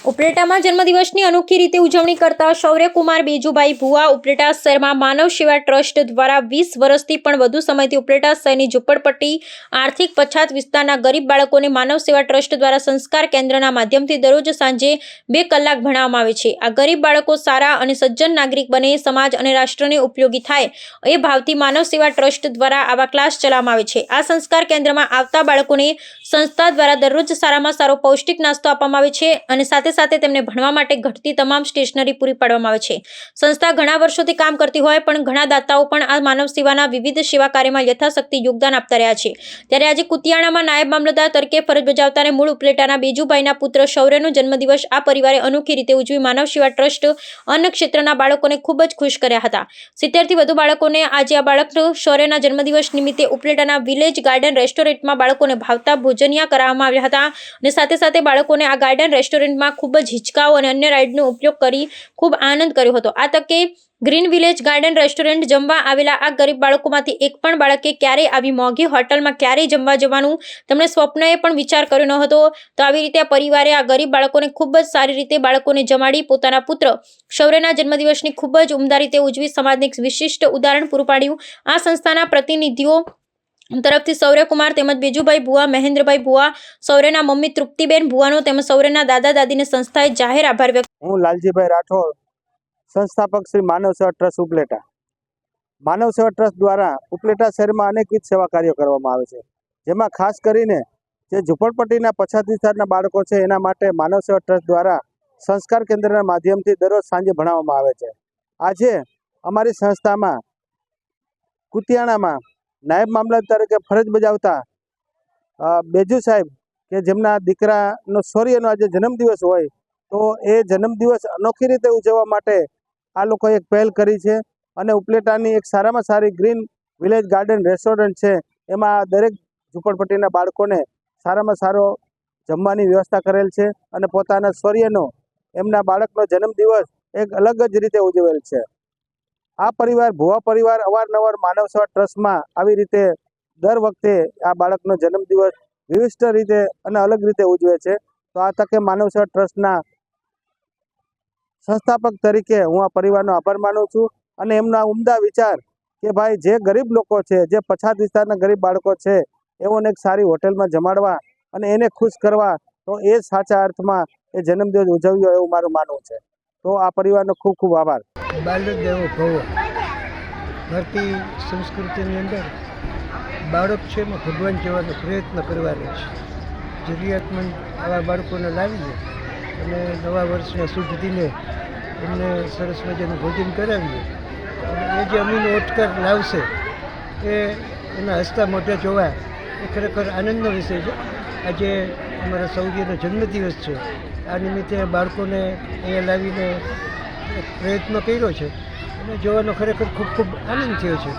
ઉપલેટામાં જન્મદિવસની અનોખી રીતે ઉજવણી કરતા શૌર્યકુમાર બેજુભાઈ ભુવા ઉપલેટા શહેરમાં માનવ સેવા ટ્રસ્ટ દ્વારા 20 વર્ષથી પણ વધુ સમયથી ઉપલેટા શહેરની ઝૂંપડપટ્ટી આર્થિક પછાત વિસ્તારના ગરીબ બાળકોને માનવ સેવા ટ્રસ્ટ દ્વારા સંસ્કાર કેન્દ્રના માધ્યમથી દરરોજ સાંજે 2 કલાક ભણાવવામાં આવે છે। આ ગરીબ બાળકો સારા અને સજ્જન નાગરિક બને, સમાજ અને રાષ્ટ્રને ઉપયોગી થાય એ ભાવથી માનવ સેવા ટ્રસ્ટ દ્વારા આવા ક્લાસ ચલાવવામાં આવે છે। આ સંસ્કાર કેન્દ્રમાં આવતા બાળકોને સંસ્થા દ્વારા દરરોજ સારામાં સારો પૌષ્ટિક નાસ્તો આપવામાં આવે છે અને સાથે તેમને ભણવા માટે ઘટતી તમામ સ્ટેશનરી પૂરી પાડવામાં આવે છે। સંસ્થા ઘણા વર્ષોથી કામ કરતી હોય પણ ઘણા દાતાઓ પણ આ માનવ સેવાના વિવિધ સેવા કાર્યમાં યથાશક્તિ યોગદાન આપતા રહ્યા છે। ત્યારે આજે કુતિયાણામાં નાયબ મામલતદાર તરીકે ફરજ બજાવતા અને મૂળ ઉપલેટાના બેજુભાઈના પુત્ર શૌર્યનો જન્મદિવસ આ પરિવારે અનોખી રીતે ઉજવી માનવ સેવા ટ્રસ્ટ અન્ય ક્ષેત્રના બાળકોને ખૂબ જ ખુશ કર્યા હતા। 70થી વધુ બાળકોને આજે આ બાળક શૌર્યના જન્મદિવસ નિમિત્તે ઉપલેટાના વિલેજ ગાર્ડન રેસ્ટોરન્ટમાં બાળકોને ભાવતા ભોજનિયા કરાવવામાં આવ્યા હતા અને સાથે બાળકોને આ ગાર્ડન રેસ્ટોરન્ટમાં ખૂબ જ હિંચકાઓ અને અન્ય રાઇડનો ઉપયોગ કરી ખૂબ આનંદ કર્યો હતો। આ તકે ગ્રીન વિલેજ ગાર્ડન રેસ્ટોરન્ટ જમવા આવેલા આ ગરીબ બાળકોમાંથી એક પણ બાળકે ક્યારેય આવી મોંઘી હોટલમાં ક્યારેય જમવા જવાનું તેમણે સ્વપ્નએ પણ વિચાર કર્યો ન હતો। તો આવી રીતે આ પરિવારે આ ગરીબ બાળકોને ખૂબ જ સારી રીતે બાળકોને જમાડી પોતાના પુત્ર શૌર્યના જન્મદિવસની ખૂબ જ ઉમદા રીતે ઉજવી સમાજને એક વિશિષ્ટ ઉદાહરણ પૂરું પાડ્યું। આ સંસ્થાના પ્રતિનિધિઓ તરફથી શૌર્યકુમાર તેમજ બેજુભાઈ ભુવા, મહેન્દ્રભાઈ ભુવા, શૌર્યના મમ્મી તૃપ્તિબેન ભુવાનો તેમજ શૌર્યના દાદા દાદીને સંસ્થાએ જાહેર આભાર વ્યક્ત। હું લાલજીભાઈ રાઠોડ, સંસ્થાપક શ્રી માનવ સેવા ટ્રસ્ટ ઉપલેટા। માનવ સેવા ટ્રસ્ટ દ્વારા ઉપલેટા શહેરમાં અનેકવિધ સેવા કાર્યો કરવામાં આવે છે, જેમાં ખાસ કરીને જે ઝૂંપડપટ્ટીના પછાત વિસ્તારના બાળકો છે એના માટે માનવ સેવા ટ્રસ્ટ દ્વારા સંસ્કાર કેન્દ્રના માધ્યમથી દરરોજ સાંજે ભણાવવામાં આવે છે। આજે અમારી સંસ્થામાં કુતિયાણામાં નાયબ મામલતદાર તરીકે ફરજ બજાવતા બેજુ સાહેબ કે જેમના દીકરાનો શૌર્યનો આજે જન્મદિવસ હોય તો એ જન્મદિવસ અનોખી રીતે ઉજવવા માટે આ લોકોએ એક પહેલ કરી છે અને ઉપલેટાની એક સારામાં સારી ગ્રીન વિલેજ ગાર્ડન રેસ્ટોરન્ટ છે એમાં દરેક ઝૂંપડપટ્ટીના બાળકોને સારામાં સારો જમવાની વ્યવસ્થા કરેલ છે અને પોતાના શૌર્યનો એમના બાળકનો જન્મદિવસ એક અલગ જ રીતે ઉજવેલ છે। આ પરિવાર ભુવા પરિવાર અવારનવાર માનવ સેવા ટ્રસ્ટમાં આવી રીતે દર વખતે આ બાળકનો જન્મદિવસ વિશિષ્ટ રીતે અને અલગ રીતે ઉજવે છે। તો આ તકે માનવ સેવા ટ્રસ્ટના સંસ્થાપક તરીકે હું આ પરિવારનો આભાર માનું છું અને એમના ઉમદા વિચાર કે ભાઈ જે ગરીબ લોકો છે, જે પછાત વિસ્તારના ગરીબ બાળકો છે એઓને એક સારી હોટલમાં જમાડવા અને એને ખુશ કરવા, તો એ સાચા અર્થમાં એ જન્મદિવસ ઉજવ્યો એવું મારું માનવું છે। તો આ પરિવારનો ખૂબ ખૂબ આભાર। બાલદેવો ભવો ભારતીય સંસ્કૃતિની અંદર બાળક છે એમાં ભગવાન જવાનો પ્રયત્ન કરવાનો છે। જરૂરિયાતમંદ આવા બાળકોને લાવીએ અને નવા વર્ષના શુભ દિને એમને સરસ મજાનું ભોજન કરાવીએ અને એ જે અમીનો ઓટકાર લાવશે એ એના હસતા મોઢા જોવા એ ખરેખર આનંદનો વિષય છે। આજે અમારા શૌર્યનો જન્મદિવસ છે, આ નિમિત્તે બાળકોને અહીંયા લાવીને પ્રયત્ન કર્યો છે અને જોવાનો ખરેખર ખૂબ ખૂબ આનંદ થયો છે।